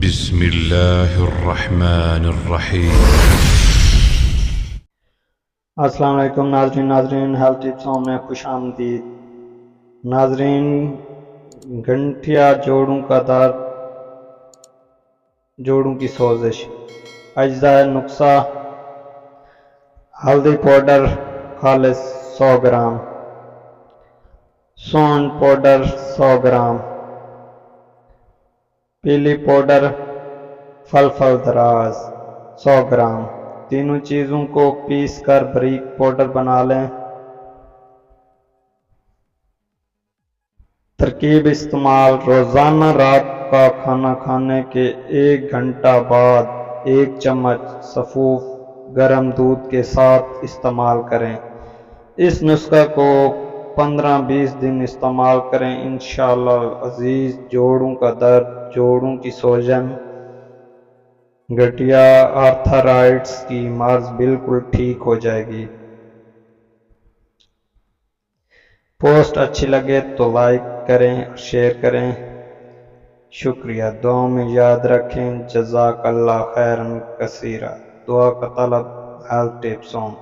बिस्मिल्लाहिर्रहमानिर्रहीम। अस्सलाम वालेकुम नाजरीन हेल्थ टिप्स में खुश आमदीद। नाजरीन, गंठिया, जोड़ों का दर्द, जोड़ों की सोजिश, अज्जा नुक्सा, हल्दी पाउडर खालिस 100 ग्राम, सौंठ पाउडर 100 ग्राम, पीली पाउडर फल दराज 100 ग्राम। तीनों चीज़ों को पीस कर बारीक पाउडर बना लें। तरकीब इस्तेमाल: रोज़ाना रात का खाना खाने के 1 घंटा बाद 1 चम्मच सफ़ूफ गर्म दूध के साथ इस्तेमाल करें। इस नुस्खा को 15-20 दिन इस्तेमाल करें। इंशाअल्लाह अज़ीज़, जोड़ों का दर्द, जोड़ों की सूजन, गठिया, आर्थराइटिस की मर्ज बिल्कुल ठीक हो जाएगी। पोस्ट अच्छी लगे तो लाइक करें और शेयर करें। शुक्रिया। दुआ में याद रखें। जज़ाकल्लाह खैरन कसीरा। दुआ का तलब हेल्थ टिप्स on।